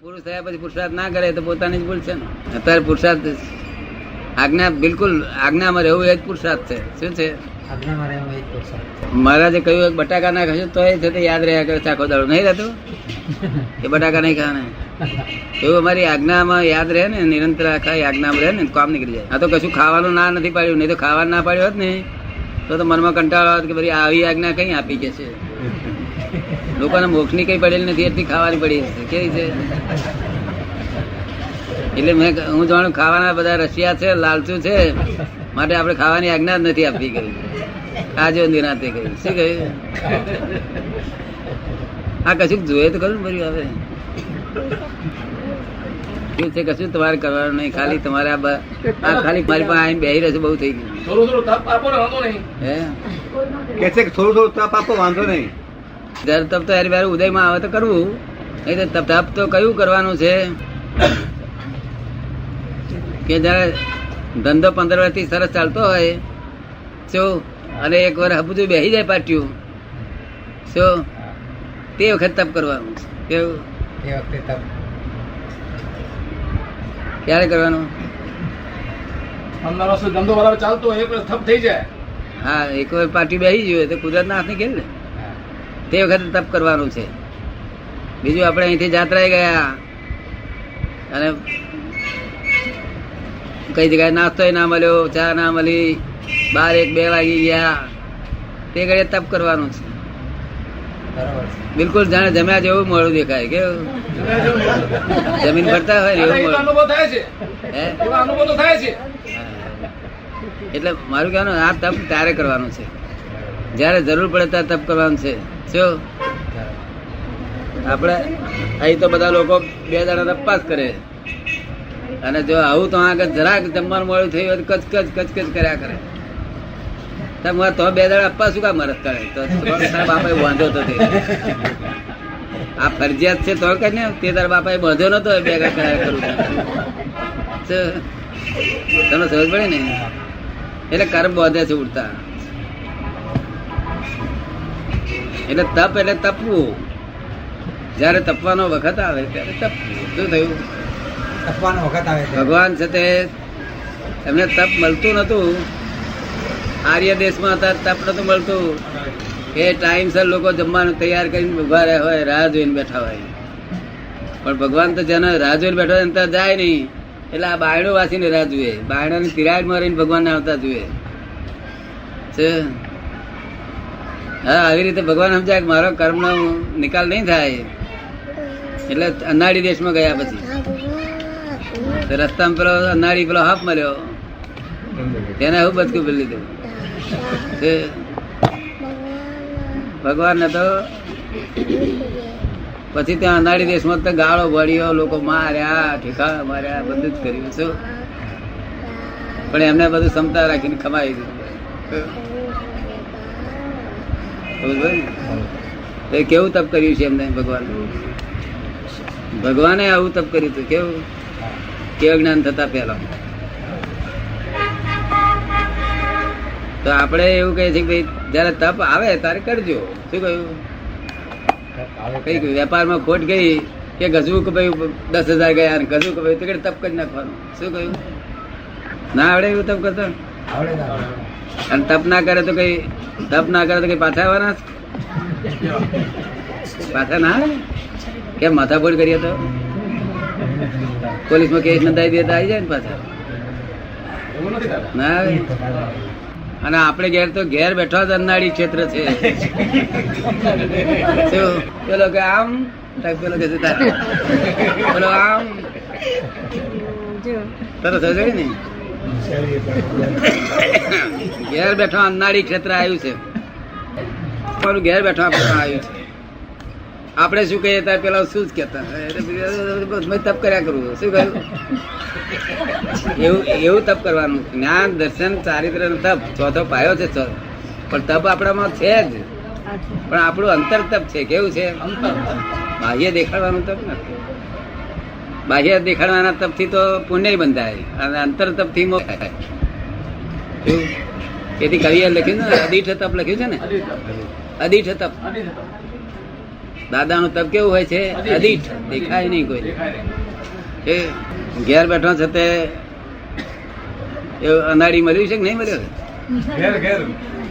પુરુષ થયા પછી પુરુષાર્થ ના કરે તો પોતાની જ ભૂલ છે ને. અત્યારે પુરુષાર્થ આજ્ઞા બિલકુલ આજ્ઞામાં રહેવું એ જ પુરુષાર્થ છે. શું છે? મહારાજે કહ્યું એક બટાકા ના ખાશું તો એ છે તે યાદ રહ્યા કરે ચાખો દાડો નહીં રહેતું એ બટાકા નહીં ખાવાના. એવું અમારી આજ્ઞામાં યાદ રહે ને નિરંતર આખા આજ્ઞામાં રહે ને કામ નીકળી જાય. આ તો કશું ખાવાનું ના નથી પાડ્યું, નહીં તો ખાવાનું ના પાડ્યું હોત ને તો મનમાં કંટાળો આવત કે ભાઈ આવી આજ્ઞા કઈ આપી કે છે. લોકોને મોક્ષ ની કઈ પડેલી નથી એટલી ખાવાની પડી છે. કેવી છે? એટલે હું જાણું ખાવાના બધા રશિયા છે, લાલચુ છે, માટે આપણે ખાવાની આજ્ઞા જ નથી આપવી કહ્યું. આજો નિરાંતે કહ્યું. શું કહ્યું? આ કશું જોઈએ તો ખરું ભર્યું હવે શું છે? કશું તમારે કરવાનું નહીં, ખાલી તમારે આ ખાલી મારી પાસે આવીને બેહી રહેશે બહુ થઈ ગયું. થોડું તપ આપો ને વાંધો નહીં. હે કે થોડું તપ આપો વાંધો નહીં. જયારે તપ તો યાર ઉદયમાં આવે તો કરવું, નહીં તો તપ તો કયું કરવાનું છે કે જયારે ધંધો 15 વર્ષથી સરસ ચાલતો હોય શું અને એક વાર બધું બેસી જાય પાટ્યું શું તે વખત તપ કરવાનું છે. કેવું? એ વખતે તપ ક્યારે કરવાનું? 15 વર્ષ ધંધો બરાબર ચાલતો હોય એક તપ થઈ જાય. હા, એક વાર પાર્ટી બેસી જોઈએ તો કુદરત ના હાથ ની ને તે વખતે તપ કરવાનું છે. બીજું આપણે અહીંથી જાત્રાએ ગયા અને કઈ જગ્યાએ નાસ્તો ના મળ્યો, ચા ના મળી, 12-1-2 વાગી ગયા, તે ઘડીએ તપ કરવાનું છે. બિલકુલ જાણે જમ્યા જેવું મોડું દેખાય. કેવું? જમીન ફરતા હોય એવું મોડું. અનુભવ થાય છે. હે? એવા અનુભવ તો થાય છે. એટલે મારું કહેવાનું આ તપ ત્યારે કરવાનું છે જયારે જરૂર પડે ત્યારે તપ કરવાનું છે. શું આપણે અહીં તો બધા લોકો 2 દાડા તપાસ કરે અને જો આવું તો આગળ જરાક જમવાનું મોડું થયું હોય કચ કચ કર્યા કરે તો 2 દાડા અપ્પા શું કામ મરત કરે? તો તારા બાપાએ વાંધો તો આ ફરજિયાત છે તો કઈ ને તે તારા બાપાએ બાંધ્યો નતો 2 કર્યા કરું તમને સમજ પડે ને? એટલે કર્મ બાંધે છે ઉડતા. એટલે તપ એટલે તપવું. જયારે તપવાનો વખત આવે ત્યારે તપવું. શું થયું? તપવાનો વખત આવે ભગવાન છે તે એમને તપ મળતું નતું. આર્ય દેશમાં હતા તપ નતું મળતું. એ ટાઈમસર લોકો જમવાનું તૈયાર કરીને ઉભા રહ્યા હોય, રાહ જોઈને બેઠા હોય. પણ ભગવાન તો જેને રાહ જોઈને બેઠા હોય ત્યાં જાય નહીં. એટલે આ બાયણો વાસીને રાહ જુએ, બાયણાની તિરાડ મારીને ભગવાનને આવતા જુએ. હા, આવી રીતે ભગવાન સમજાય કે મારો કર્મનો નિકાલ નહીં થાય. એટલે અનાળી દેશમાં ગયા પછી રસ્તામાં પેલો અનાળી પેલો હાફ મળ્યો, તેને એવું બચકું ભરી લીધું. ભગવાન ને તો પછી ત્યાં અનાળી દેશમાં તો ગાળો ભળ્યો, લોકો માર્યા, ઠેકાણા માર્યા, બધું જ કર્યું. શું? પણ એમને બધું ક્ષમતા રાખીને ખમાવી દીધું. કેવું તપ કર્યું છે એમને ભગવાન? ભગવાને આવું તપ કર્યું હતું. કેવું? કેવું જ્ઞાન થતા પહેલા. તો આપણે એવું કહે છે કે ભાઈ જયારે તપ આવે ત્યારે કરજો. શું કહ્યું? કઈ વેપારમાં ખોટ ગઈ કે ગજવું કે ભાઈ 10,000 ગયા, ગજવું કે ભાઈ તપ કરી નાખવાનું. શું કહ્યું? ના આવડે એવું તપ કરતા? અને તપ ના કરે તો કઈ પાછા આવવાના? પાછા ના આવે? કેમ માથાફોડ કરીએ તો પોલીસમાં કેસ નોંધાઈ દે તો આવી જાય ને પાછા? ના આવે. અને આપણે ઘેર તો ઘેર બેઠો જ અનાળી ક્ષેત્ર છે. શું? પેલો કે આમ, પેલો કે પેલો આમ તરત સમજાય ને? ઘેર બેઠો અનાળી ક્ષેત્ર આવ્યું છે. ઘેર બેઠો આવ્યું છે. આપણે શું કહીએ ત્યારે પેલા શું જ કેતા તપ કર્યા કરવું. શું કહ્યું? એવું તપ કરવાનું. જ્ઞાન, દર્શન, ચારિત્ર તપ ચોથો પાયો છે. પણ તપ આપણામાં છે જ, પણ આપણું અંતર તપ છે. કેવું છે? બાહ્ય દેખાડવાનું તપ નથી. બાહ્ય દેખાડવાના તપ થી તો પુણ્ય બંધાય અને અંતર તપ થી મોક્ષ થાય. તેથી કવિએ લખ્યું ને અદીઠ તપ લખ્યું છે ને? અદીઠ તપ. દાદાનું તપ કેવું હોય છે? અદીઠ, દેખાય નહીં કોઈ. દેખાય નહીં. એ ઘેર બેઠો છે તે એવું અનાળી મળ્યું છે કે નહીં મળ્યું? ઘેર ઘેર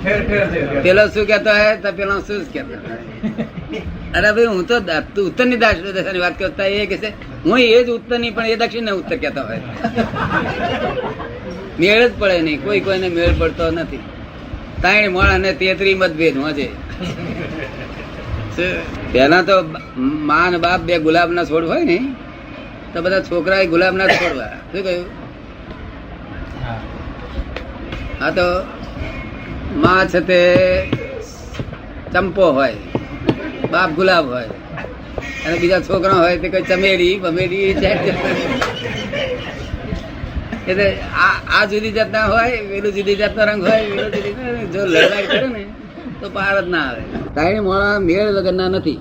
ઠેર ઠેર છે. પેલો શું કેતો હે તો પેલો શું કેતો? અરે ભાઈ હું તો ઉત્તર ની દશાની વાત કરતા એ કે છે હું એ જ ઉત્તર ની પણ એ દક્ષિણ ને ઉત્તર કેતો હોય. મેળ જ પડે નહીં, કોઈ કોઈને મેળ પડતો નથી. 3 મણ અને 33 મતભેદ હોજે. પેલા તો મા ને બાપ 2 ગુલાબ ના છોડ હોય ને તો બધા છોકરા ગુલાબ ના છોડવા. શું કહ્યું? હા. હા તો માં છે તે ચંપો હોય, બાપ ગુલાબ હોય, અને બીજા છોકરા હોય તે કોઈ ચમેલી બમેલી એટલે આ જુદી જાતના હોય, પેલું જુદી જાતનો રંગ હોય, પેલું જુદી. જો લડાઈ કરે ને તો પાર જ ના આવે. 3 માણસ મેળ વગરના નથી.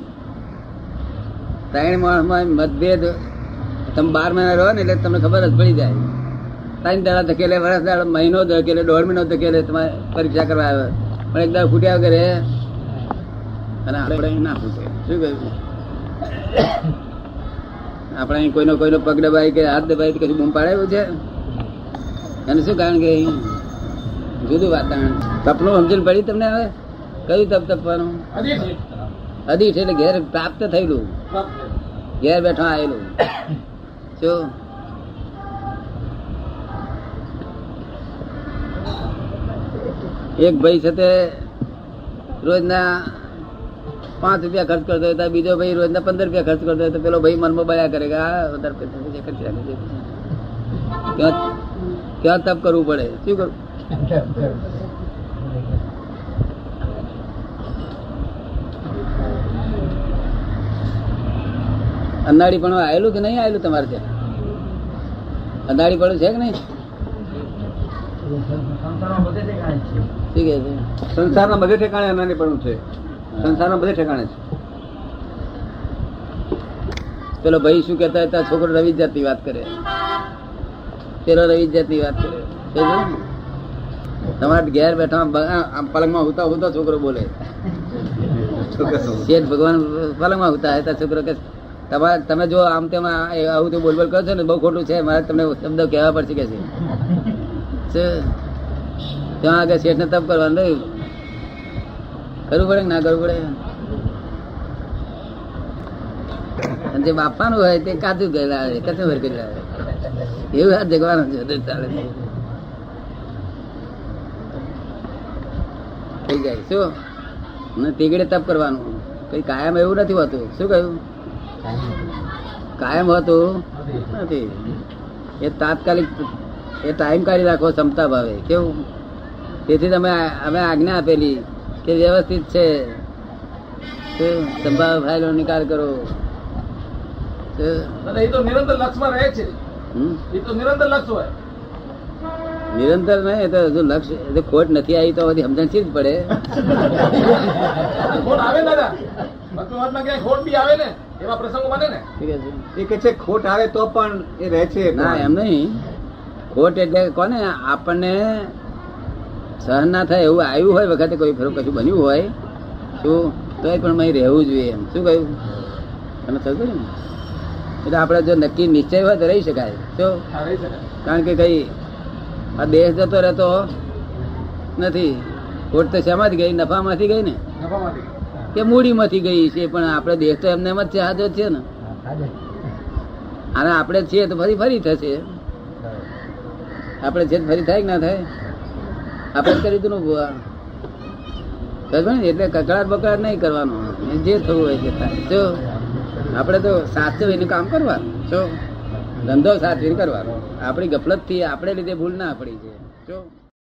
3 માણસમાં મતભેદ. તમે 12 મહિના રહો ને એટલે તમને ખબર જ પડી જાય. 3 દાડા ધકેલે, વર્ષ દાડા, મહિનો ધકેલે, 1.5 મહિનો ધકેલે, તમારે પરીક્ષા કરવા આવે પણ એક દાડા ફૂટ્યા વગર અને આપણે ના ફૂટે. શું કહ્યું? આપણે અહીં કોઈનો પગ દબાઈ કે હાથ દબાઈ કશું બૂમ પાડાયું છે અને શું કારણ કે જુદું વાતાવરણ. તપનું સમજણ પડી તમને? હવે કયું તપ તપવાનું? અદીઠ એટલે ઘેર પ્રાપ્ત થયેલું, ઘેર બેઠા આવેલું. શું એક ભાઈ છે તે રોજના 5 રૂપિયા ખર્ચ કરતો હોય, બીજો ભાઈ રોજના 15 રૂપિયા ખર્ચ કરતો હોય તો પેલો ભાઈ મનમાં બળ્યા કરે કે આ વધારે પૈસા ખર્ચ રાખે. ક્યાં તપ કરવું પડે? શું કરવું? અંધાડી પણ આવેલું કે નહીં આવેલું તમારે ત્યાં? અંધાડી પડ્યું છે કે નહીં? સંસારના બધે ઠેકાણે અનાની પણ છે. સંસારના બધે ઠેકાણે છે. પેલો ભાઈ શું કેતા હતા? છોકરો રવિ જાતની વાત કરે, પેલો રવિ જાતની વાત કરે. તમારે ઘેર બેઠા પલંગમાં હુતા હુતા છોકરો બોલે. શેઠ ભગવાન પલંગમાં હુતા હતા, છોકરો કે તમે જો આમ તેમ આવું તો બોલબોલ કરો છો ને બહુ ખોટું છે, મારે તમને શબ્દ કહેવા પડશે કે છે. ત્યાં આગળ શેઠ ને તપ કરવાનું રહ્યું. કરવું પડે કે ના કરવું પડે? અને જે બાપાનું હોય તે કાચું ગયેલા આવે, કચું ભર કરેલા આવે, એવું હાથ જગવાનું છે. ચાલે થઈ જાય. શું તીગડે તપ કરવાનું? કઈ કાયમ એવું નથી હોતું. શું કહ્યું? કાયમ હોતું નથી. એ તાત્કાલિક, એ ટાઈમ કાઢી રાખો ક્ષમતા ભાવે. કેવું? તેથી તમે અમે આજ્ઞા આપેલી કે વ્યવસ્થિત છે સંભાવ ફાઇલો નિકાલ કરો. એ તો નિરંતર લક્ષમાં રહે છે. એ તો નિરંતર લક્ષ હોય. નિરંતર નહીં, એ તો હજુ લક્ષ્ય ખોટ નથી આવી તો બધી સમજણ શી જ પડે. ખોટ આવે ને દાદા, ભક્તિવાદમાં ક્યાંય ખોટ બી આવે ને એવા પ્રસંગો બને ને. એ કે છે ખોટ આવે તો પણ એ રહે છે. ના એમ નહીં. ખોટ એટલે કોને આપણને સહન ના થાય એવું આવ્યું હોય વખતે, કોઈ ફરું કશું બન્યું હોય શું તો પણ અહીં રહેવું જોઈએ. એમ શું કહ્યું? તમે થતું ને એટલે આપણે જો નક્કી નિશ્ચય હોય તો રહી શકાય. શું? કારણ કે કઈ આ દેશ જતો રહેતો નથી. ખોટ તો શેમાંથી ગઈ? નફામાંથી ગઈ ને, કે મૂડીમાંથી ગઈ છે. પણ આપણે દેશ તો એમને એમ જ છે, હાજર છે ને. અને આપણે છીએ તો ફરી થશે. આપણે છે ફરી થાય કે ના થાય? આપણે કરી દીધું ભુવા. એટલે કકડાટ બકડાટ નહીં કરવાનો, જે થવું હોય તે થાય. જો આપણે તો સાચવીને કામ કરવાનું. જો ધંધો સાચવીને કરવાનો. આપણી ગફલત થી આપણે લીધે ભૂલ ના પડી છે. જો